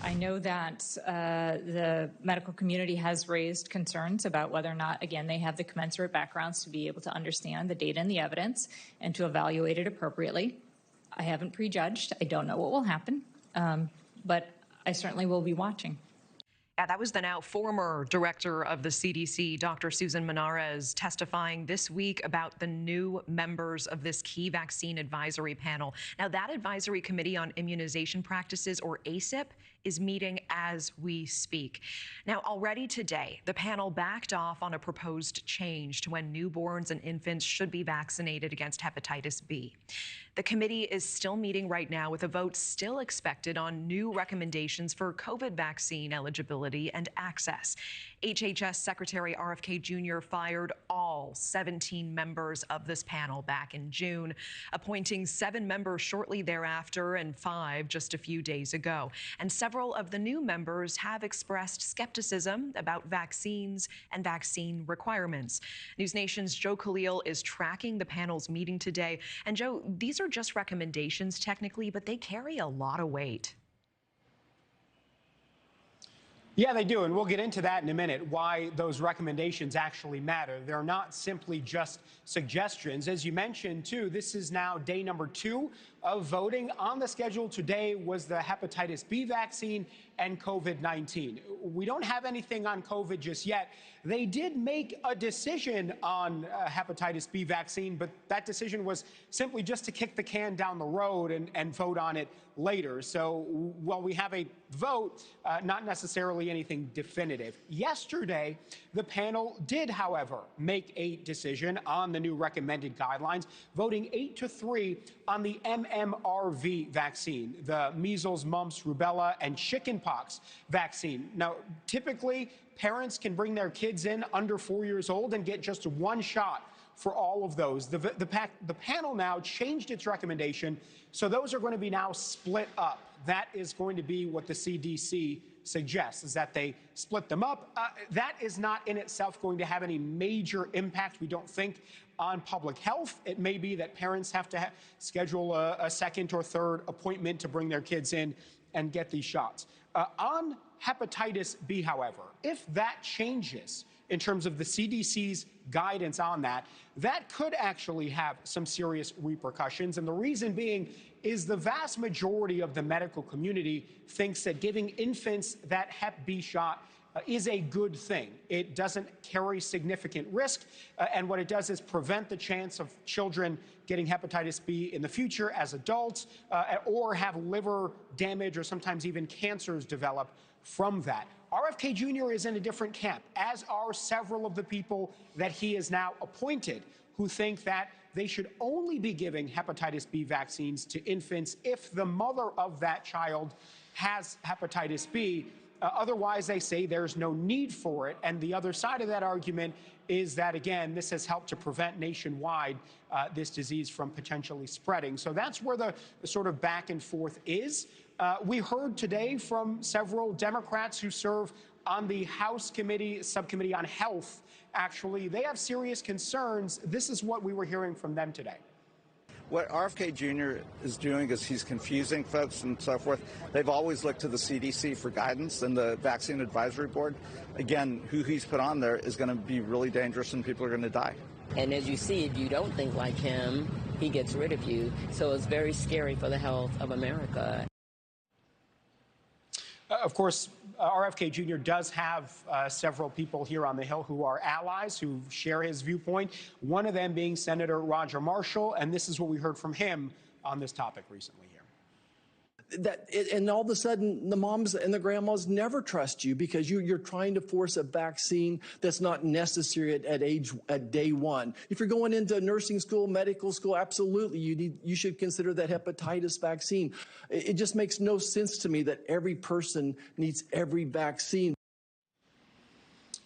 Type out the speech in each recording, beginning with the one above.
I know that the medical community has raised concerns about whether or not, again, they have the commensurate backgrounds to be able to understand the data and the evidence and to evaluate it appropriately. I haven't prejudged. I don't know what will happen, but I certainly will be watching. Yeah, that was the now former director of the CDC, Dr. Susan Menares, testifying this week about the new members of this key vaccine advisory panel. Now, that advisory committee on immunization practices, or ACIP, is meeting as we speak. Now, already today, the panel backed off on a proposed change to when newborns and infants should be vaccinated against hepatitis B. The committee is still meeting right now with a vote still expected on new recommendations for COVID vaccine eligibility and access. HHS Secretary RFK Jr. fired all 17 members of this panel back in June, appointing 7 members shortly thereafter and 5 just a few days ago. And several of the new members have expressed skepticism about vaccines and vaccine requirements. NewsNation's Joe Khalil is tracking the panel's meeting today. And Joe, these are just recommendations technically, but they carry a lot of weight. Yeah, they do, and we'll get into that in a minute, why those recommendations actually matter. They're not simply just suggestions. As you mentioned, too, this is now day number 2 of voting. On the schedule today was the hepatitis B vaccine and COVID-19. We don't have anything on COVID just yet. They did make a decision on hepatitis B vaccine, but that decision was simply just to kick the can down the road and vote on it later. So while we have a vote, not necessarily anything definitive. Yesterday, the panel did, however, make a decision on the new recommended guidelines, voting 8-3 on the MMRV vaccine, the measles, mumps, rubella, and chickenpox vaccine. Now, typically, parents can bring their kids in under 4 years old and get just 1 shot for all of those. The panel now changed its recommendation, so those are going to be now split up. That is going to be what the CDC suggests, is that they split them up. That is not in itself going to have any major impact, we don't think, on public health. It may be that parents have to schedule a second or third appointment to bring their kids in and get these shots. On hepatitis B, however, if that changes in terms of the CDC's guidance on that, that could actually have some serious repercussions. And the reason being is the vast majority of the medical community thinks that giving infants that Hep B shot is a good thing. It doesn't carry significant risk, and what it does is prevent the chance of children getting hepatitis B in the future as adults, or have liver damage or sometimes even cancers develop from that. RFK Jr. is in a different camp, as are several of the people that he has now appointed, who think that they should only be giving hepatitis B vaccines to infants if the mother of that child has hepatitis B. Otherwise, they say there's no need for it. And the other side of that argument is that, again, this has helped to prevent nationwide this disease from potentially spreading. So that's where the sort of back and forth is. We heard today from several Democrats who serve on the House subcommittee on health. Actually, they have serious concerns. This is what we were hearing from them today. What RFK Jr. is doing is he's confusing folks and so forth. They've always looked to the CDC for guidance and the Vaccine Advisory Board. Again, who he's put on there is going to be really dangerous and people are going to die. And as you see, if you don't think like him, he gets rid of you. So it's very scary for the health of America. Of course, RFK Jr. does have several people here on the Hill who are allies, who share his viewpoint, one of them being Senator Roger Marshall, and this is what we heard from him on this topic recently here. And all of a sudden, the moms and the grandmas never trust you because you're trying to force a vaccine that's not necessary at day 1. If you're going into nursing school, medical school, absolutely, you should consider that hepatitis vaccine. It just makes no sense to me that every person needs every vaccine.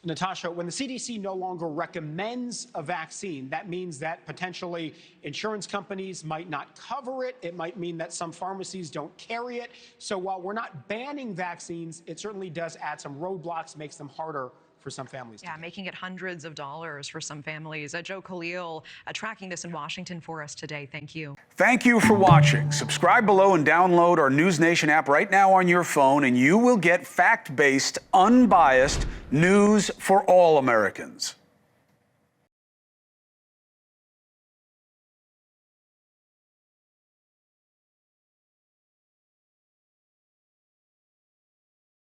Natasha, when the CDC no longer recommends a vaccine, that means that potentially insurance companies might not cover it. It might mean that some pharmacies don't carry it. So while we're not banning vaccines, it certainly does add some roadblocks, makes them harder for some families. Yeah, making it hundreds of dollars for some families. Joe Khalil tracking this in Washington for us today. Thank you. Thank you for watching. Subscribe below and download our NewsNation app right now on your phone, and you will get fact-based, unbiased news for all Americans.